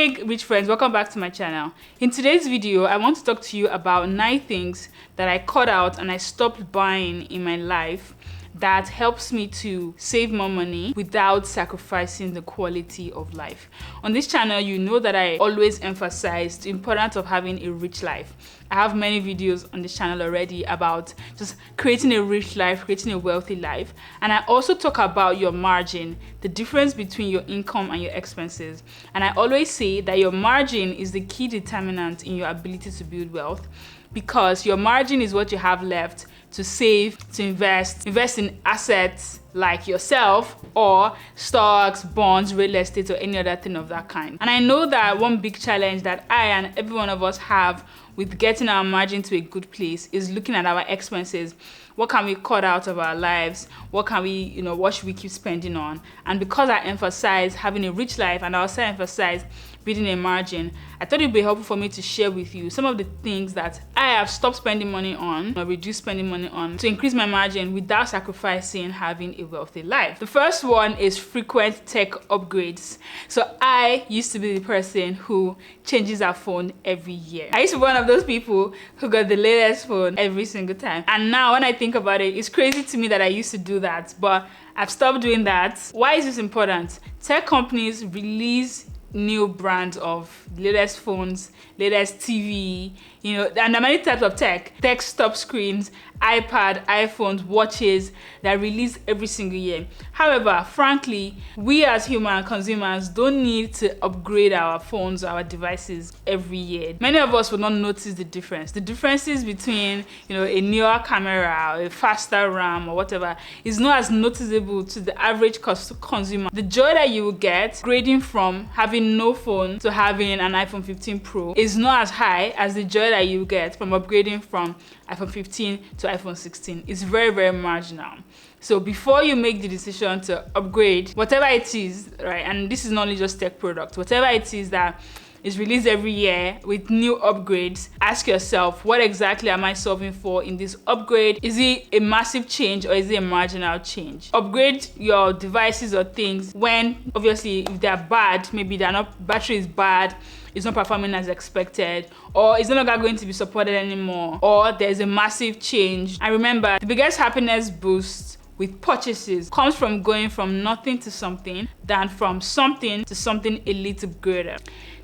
Hey rich friends, welcome back to my channel. In today's video, I want to talk to you about 9 things that I cut out and I stopped buying in my life that helps me to save more money without sacrificing the quality of life. On this channel, you know that I always emphasize the importance of having a rich life. I have many videos on this channel already about just creating a rich life, creating a wealthy life. And I also talk about your margin, the difference between your income and your expenses. And I always say that your margin is the key determinant in your ability to build wealth, because your margin is what you have left to save, to invest in assets like yourself or stocks, bonds, real estate, or any other thing of that kind. And I know that one big challenge that I and every one of us have with getting our margin to a good place is looking at our expenses. What can we cut out of our lives? What can we, what should we keep spending on? And because I emphasize having a rich life and I also emphasize building a margin, I thought it'd be helpful for me to share with you some of the things that I have stopped spending money on or reduced spending money on to increase my margin without sacrificing having a wealthy life. The first one is frequent tech upgrades. So I used to be the person who changes her phone every year. I used to be one of those people who got the latest phone every single time. And now when I think about it, it's crazy to me that I used to do that, but I've stopped doing that. Why is this important? Tech companies release new brands of latest phones, latest TV, and there are many types of tech, desktop screens, iPad, iPhones, watches that release every single year. However, frankly, we as human consumers don't need to upgrade our phones or our devices every year. Many of us will not notice the difference. The differences between, a newer camera or a faster RAM or whatever is not as noticeable to the average consumer. The joy that you will get upgrading from having no phone to having an iPhone 15 Pro is not as high as the joy that you get from upgrading from iPhone 15 to iPhone 16. It's very, very marginal. So before you make the decision to upgrade, whatever it is, right, and this is not only just tech products, whatever it is that is released every year with new upgrades, ask yourself, what exactly am I solving for in this upgrade? Is it a massive change or is it a marginal change? Upgrade your devices or things when, obviously, if they're bad, maybe battery is bad, it's not performing as expected, or it's no longer going to be supported anymore, or there's a massive change. And remember, the biggest happiness boost with purchases comes from going from nothing to something than from something to something a little greater.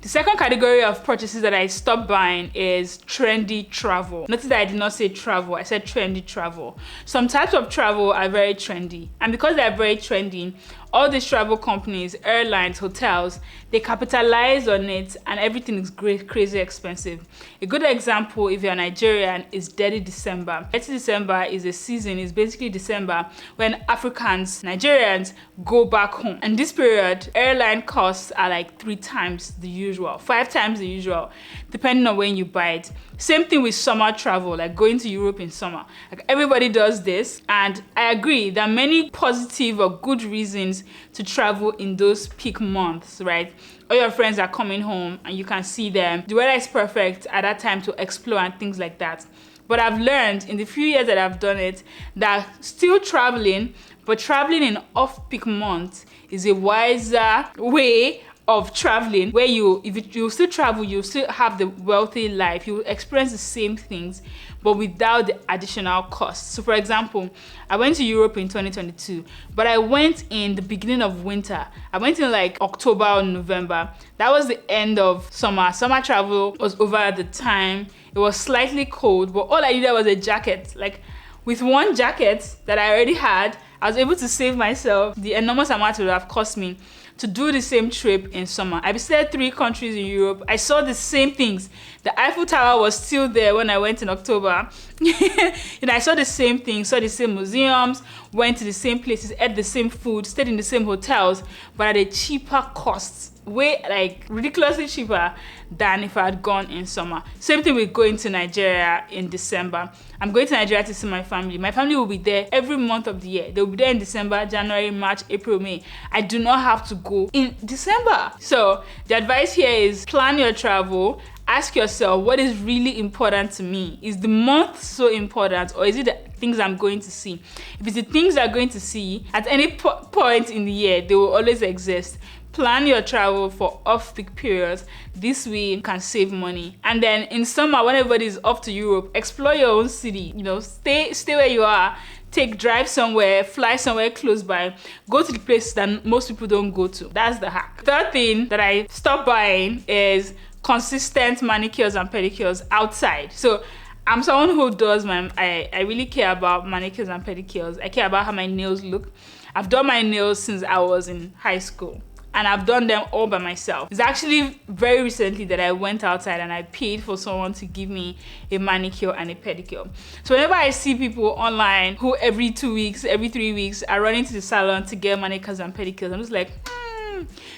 The second category of purchases that I stopped buying is trendy travel. Notice that I did not say travel, I said trendy travel. Some types of travel are very trendy, and because they are very trendy, all these travel companies, airlines, hotels, they capitalize on it and everything is crazy expensive. A good example, if you're Nigerian, is Dirty December. Dirty December is a season, it's basically December when Africans, Nigerians, go back home. And this period, airline costs are like 3 times the usual, 5 times the usual, depending on when you buy it. Same thing with summer travel, like going to Europe in summer. Like everybody does this, and I agree, there are many positive or good reasons to travel in those peak months, right? All your friends are coming home and you can see them. The weather is perfect at that time to explore and things like that. But I've learned in the few years that I've done it that still traveling, but traveling in off-peak months is a wiser way of traveling, where if you still travel, you still have the wealthy life, you experience the same things, but without the additional costs. So for example, I went to Europe in 2022, but I went in the beginning of winter. I went in like October or November. That was the end of summer. Summer travel was over at the time. It was slightly cold, but all I needed was a jacket. Like with one jacket that I already had, I was able to save myself the enormous amount it would have cost me to do the same trip in summer. I visited 3 countries in Europe. I saw the same things. The Eiffel Tower was still there when I went in October. I saw the same things, saw the same museums, went to the same places, ate the same food, stayed in the same hotels, but at a cheaper cost. Way like ridiculously cheaper than if I had gone in summer. Same thing with going to Nigeria in December. I'm going to Nigeria to see my family. My family will be there every month of the year. They'll be there in December, January, March, April, May. I do not have to go in December. So the advice here is plan your travel. Ask yourself, what is really important to me? Is the month so important, or is it the things I'm going to see? If it's the things I'm going to see, at any point in the year, they will always exist. Plan your travel for off-peak periods. This way you can save money. And then in summer, when everybody is off to Europe, explore your own city. Stay where you are. Drive somewhere, fly somewhere close by, go to the places that most people don't go to. That's the hack. Third thing that I stopped buying is consistent manicures and pedicures outside. So I'm someone who does I really care about manicures and pedicures. I care about how my nails look. I've done my nails since I was in high school, and I've done them all by myself. It's actually very recently that I went outside and I paid for someone to give me a manicure and a pedicure. So whenever I see people online who every 2 weeks, every 3 weeks are running to the salon to get manicures and pedicures, I'm just like,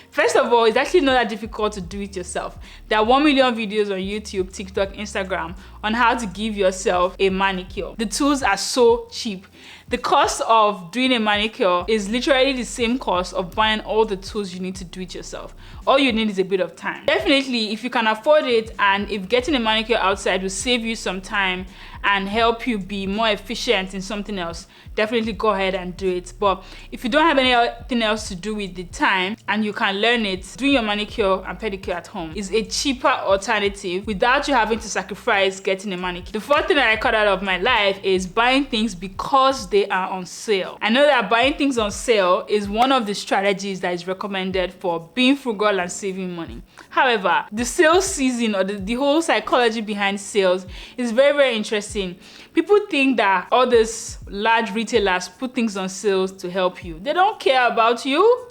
First of all, it's actually not that difficult to do it yourself. There are 1 million videos on YouTube, TikTok, Instagram on how to give yourself a manicure. The tools are so cheap. The cost of doing a manicure is literally the same cost of buying all the tools you need to do it yourself. All you need is a bit of time. Definitely, if you can afford it, and if getting a manicure outside will save you some time and help you be more efficient in something else, definitely go ahead and do it. But if you don't have anything else to do with the time and you can learn it, doing your manicure and pedicure at home is a cheaper alternative without you having to sacrifice getting a manicure. The fourth thing that I cut out of my life is buying things because they are on sale. I know that buying things on sale is one of the strategies that is recommended for being frugal and saving money. However, the sales season, or the whole psychology behind sales, is very, very interesting. People think that all these large retailers put things on sales to help you. They don't care about you.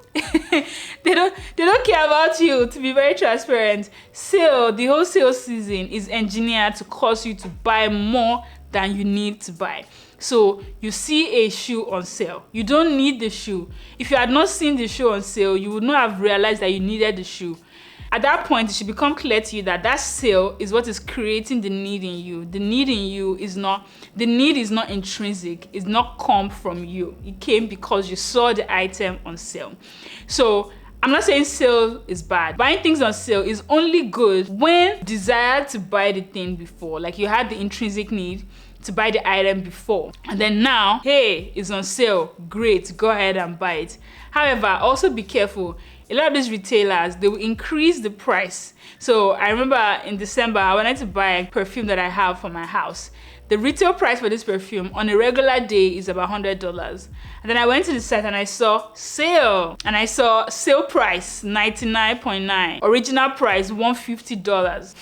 they don't care about you. To be very transparent, the whole sales season is engineered to cause you to buy more than you need to buy. So you see a shoe on sale, you don't need the shoe. If you had not seen the shoe on sale, you would not have realized that you needed the shoe. At that point, it should become clear to you that that sale is what is creating the need in you. The need is not intrinsic. It's not come from you. It came because you saw the item on sale. So I'm not saying sale is bad. Buying things on sale is only good when you desired to buy the thing before. Like you had the intrinsic need to buy the item before, and then now, hey, it's on sale, great, go ahead and buy it. However, also be careful. A lot of these retailers, they will increase the price. So I remember in December, I wanted to buy perfume that I have for my house. The retail price for this perfume on a regular day is about $100. And then I went to the site and I saw sale. And I saw sale price, $99.9. Original price, $150.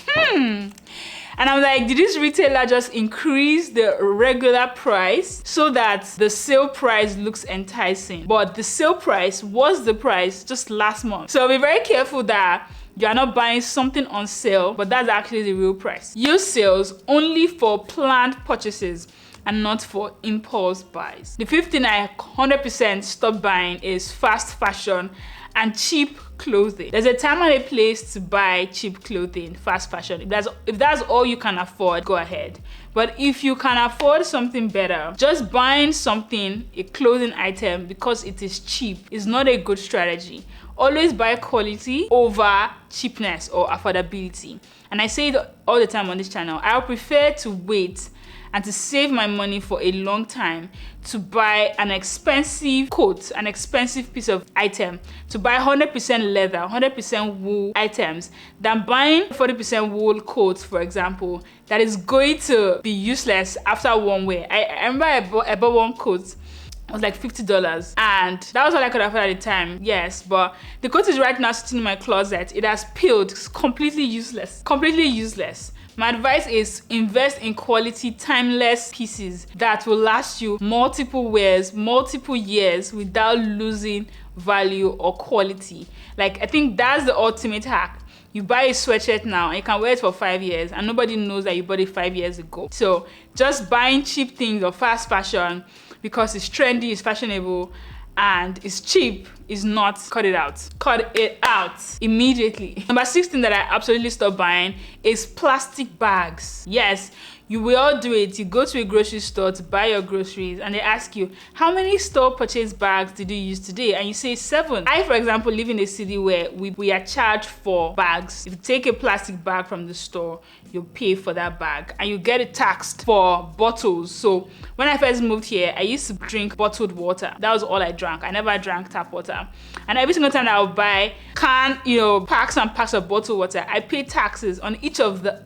And I'm like, did this retailer just increase the regular price so that the sale price looks enticing? But the sale price was the price just last month. So be very careful that you are not buying something on sale, but that's actually the real price. Use sales only for planned purchases and not for impulse buys. The fifth thing I 100% stopped buying is fast fashion and cheap clothing. There's a time and a place to buy cheap clothing, fast fashion. If that's all you can afford, go ahead. But if you can afford something better, just buying something, a clothing item, because it is cheap is not a good strategy. Always buy quality over cheapness or affordability. And I say it all the time on this channel. I prefer to wait and to save my money for a long time to buy an expensive coat, an expensive piece of item, to buy 100% leather, 100% wool items, than buying 40% wool coats, for example, that is going to be useless after one wear. I remember I bought one coat. It was like $50, and that was all I could afford at the time. Yes, but the coat is right now sitting in my closet. It has peeled. It's completely useless. Completely useless. My advice is invest in quality, timeless pieces that will last you multiple wears, multiple years without losing value or quality. Like, I think that's the ultimate hack. You buy a sweatshirt now and you can wear it for 5 years and nobody knows that you bought it 5 years ago. So just buying cheap things or fast fashion because it's trendy, it's fashionable, and it's cheap is not. Cut it out. Cut it out immediately. Number 6 thing that I absolutely stopped buying is plastic bags. Yes, You will all do it. You go to a grocery store to buy your groceries and they ask you, how many store purchase bags did you use today? And you say 7. I, for example, live in a city where we are charged for bags. If you take a plastic bag from the store, you pay for that bag and you get it taxed for bottles. So when I first moved here, I used to drink bottled water. That was all I drank. I never drank tap water. And every single time that I would buy packs and packs of bottled water, I paid taxes on each of the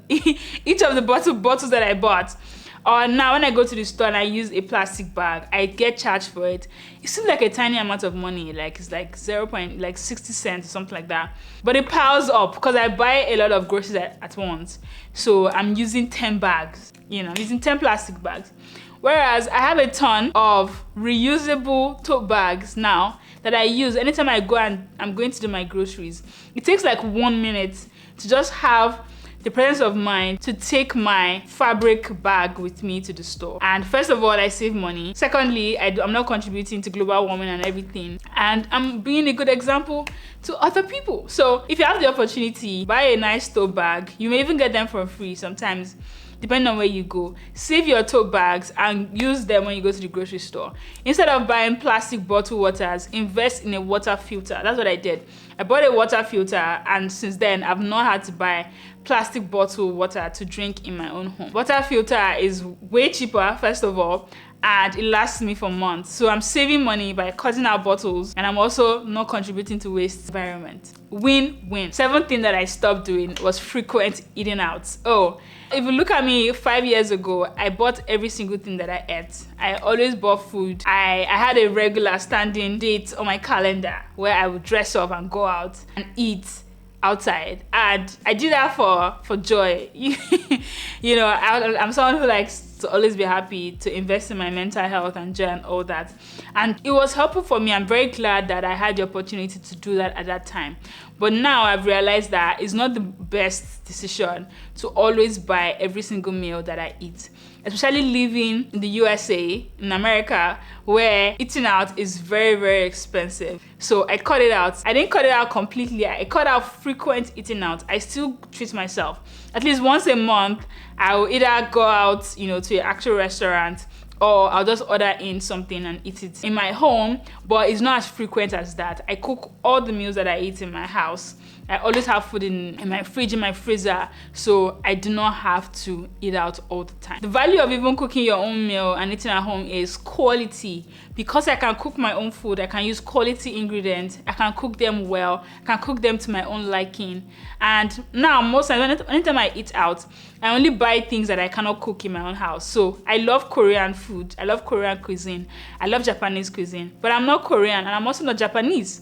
bottles that I bought. Or now when I go to the store and I use a plastic bag, I get charged for it. It seems like a tiny amount of money, like it's like 60 cents or something like that. But it piles up because I buy a lot of groceries at once. So I'm using 10 bags, I'm using 10 plastic bags. Whereas I have a ton of reusable tote bags now that I use anytime I go and I'm going to do my groceries. It takes like 1 minute to just have the presence of mind to take my fabric bag with me to the store. And first of all, I save money. Secondly, I'm not contributing to global warming and everything. And I'm being a good example to other people. So if you have the opportunity, buy a nice tote bag. You may even get them for free sometimes, depending on where you go. Save your tote bags and use them when you go to the grocery store. Instead of buying plastic bottled waters, invest in a water filter. That's what I did. I bought a water filter and since then I've not had to buy plastic bottled water to drink in my own home. Water filter is way cheaper, first of all, and it lasts me for months. So I'm saving money by cutting out bottles and I'm also not contributing to waste environment. Win-win. 7th thing that I stopped doing was frequent eating out. Oh, if you look at me 5 years ago, I bought every single thing that I ate. I always bought food. I had a regular standing date on my calendar where I would dress up and go out and eat outside, and I do that for joy. I'm someone who likes to always be happy, to invest in my mental health and joy and all that, and it was helpful for me. I'm very glad that I had the opportunity to do that at that time. But now I've realized that it's not the best decision to always buy every single meal that I eat, especially living in the USA, in America, where eating out is very, very expensive. So I cut it out. I didn't cut it out completely. I cut out frequent eating out. I still treat myself. At least once a month, I will either go out, to an actual restaurant, or I'll just order in something and eat it in my home, but it's not as frequent as that. I cook all the meals that I eat in my house. I always have food in my fridge, in my freezer, so I do not have to eat out all the time. The value of even cooking your own meal and eating at home is quality. Because I can cook my own food, I can use quality ingredients, I can cook them well, I can cook them to my own liking. And now, most times, anytime I eat out, I only buy things that I cannot cook in my own house. So I love Korean food, I love Korean cuisine, I love Japanese cuisine, but I'm not Korean and I'm also not Japanese.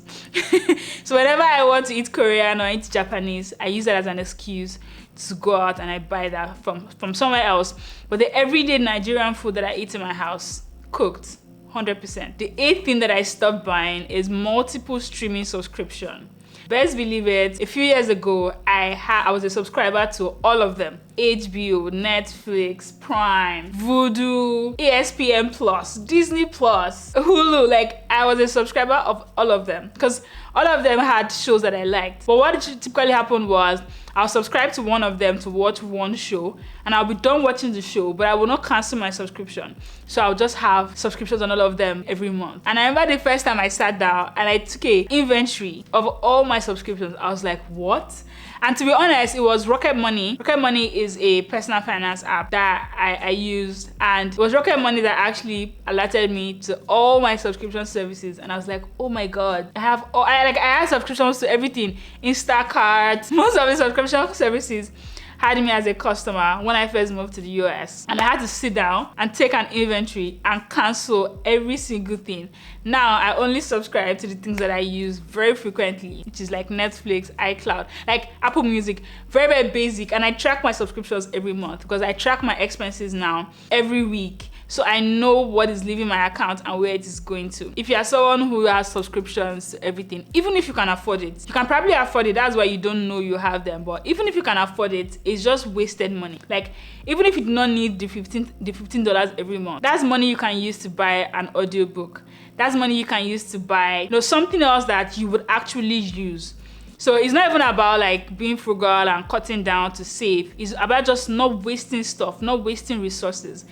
So whenever I want to eat Korean or eat Japanese, I use that as an excuse to go out and I buy that from somewhere else. But the everyday Nigerian food that I eat in my house, cooked, 100%. The 8th thing that I stopped buying is multiple streaming subscription. Best believe it, a few years ago, I was a subscriber to all of them. HBO, Netflix, Prime, Vudu, ESPN Plus, Disney Plus, Hulu. Like, I was a subscriber of all of them because all of them had shows that I liked. But what typically happened was I'll subscribe to one of them to watch one show and I'll be done watching the show, but I will not cancel my subscription. So I'll just have subscriptions on all of them every month. And I remember the first time I sat down and I took an inventory of all my subscriptions. I was like, what? And to be honest, it was Rocket Money. Rocket Money is a personal finance app that I used, and it was Rocket Money that actually alerted me to all my subscription services. And I was like, oh my god, I had subscriptions to everything. Instacart, most of the subscription services had me as a customer when I first moved to the US, and I had to sit down and take an inventory and cancel every single thing. Now I only subscribe to the things that I use very frequently, which is like Netflix, iCloud, like Apple Music, very, very basic. And I track my subscriptions every month because I track my expenses now every week. So I know what is leaving my account and where it is going to. If you are someone who has subscriptions to everything, even if you can afford it, you can probably afford it, that's why you don't know you have them. But even if you can afford it, it's just wasted money. Like, even if you do not need the $15 every month, that's money you can use to buy an audiobook. That's money you can use to buy, something else that you would actually use. So it's not even about like being frugal and cutting down to save. It's about just not wasting stuff, not wasting resources.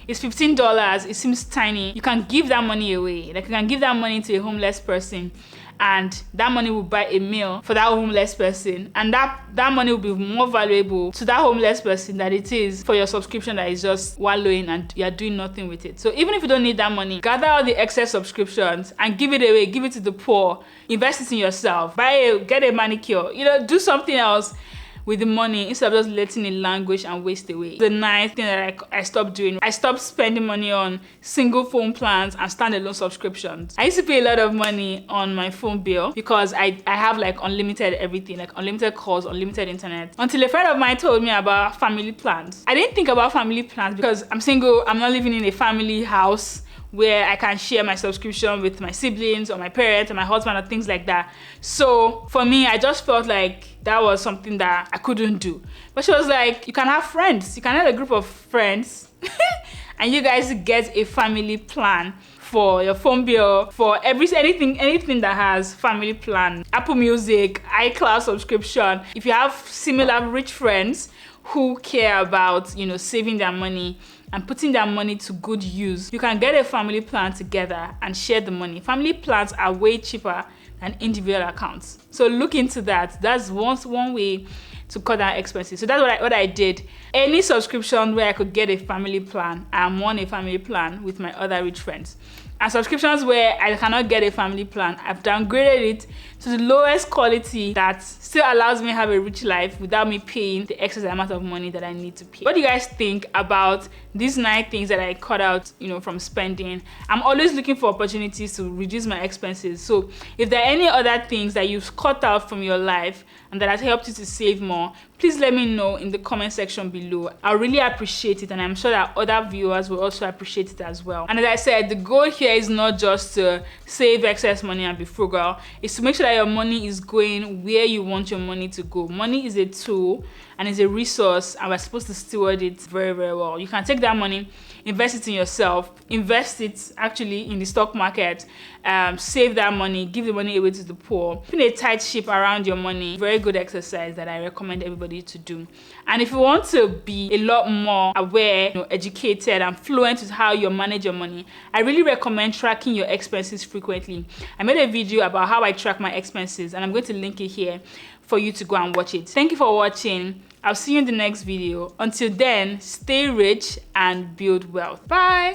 It's $15. It seems tiny. You can give that money away. Like, you can give that money to a homeless person, and that money will buy a meal for that homeless person, and that money will be more valuable to that homeless person than it is for your subscription that is just wallowing and you're doing nothing with it. So even if you don't need that money, gather all the excess subscriptions and give it away, give it to the poor, invest it in yourself, get a manicure, do something else with the money instead of just letting it languish and waste away. The ninth thing that I stopped doing, I stopped spending money on single phone plans and standalone subscriptions. I used to pay a lot of money on my phone bill because I have like unlimited everything, like unlimited calls, unlimited internet, until a friend of mine told me about family plans. I didn't think about family plans because I'm single, I'm not living in a family house where I can share my subscription with my siblings or my parents or my husband or things like that. So for me, I just felt like that was something that I couldn't do. But she was like, you can have friends. You can have a group of friends and you guys get a family plan for your phone bill, for anything that has family plan. Apple Music, iCloud subscription. If you have similar rich friends who care about, saving their money and putting their money to good use, you can get a family plan together and share the money. Family plans are way cheaper than individual accounts. So look into that. That's one way to cut down expenses. So that's what I did. Any subscription where I could get a family plan, I'm on a family plan with my other rich friends. And subscriptions where I cannot get a family plan, I've downgraded it to the lowest quality that still allows me to have a rich life without me paying the excess amount of money that I need to pay. What do you guys think about these 9 things that I cut out, from spending? I'm always looking for opportunities to reduce my expenses. So if there are any other things that you've cut out from your life and that has helped you to save more, please let me know in the comment section below. I really appreciate it, and I'm sure that other viewers will also appreciate it as well. And as I said, the goal here is not just to save excess money and be frugal. It's to make sure that your money is going where you want your money to go. Money is a tool and is a resource, and we're supposed to steward it very, very well. You can take that money, invest it in yourself, invest it actually in the stock market, save that money, give the money away to the poor. Put a tight ship around your money. Very good exercise that I recommend everybody to do. And if you want to be a lot more aware, educated and fluent with how you manage your money, I really recommend tracking your expenses frequently. I made a video about how I track my expenses, and I'm going to link it here for you to go and watch it. Thank you for watching. I'll see you in the next video. Until then, stay rich and build wealth. Bye.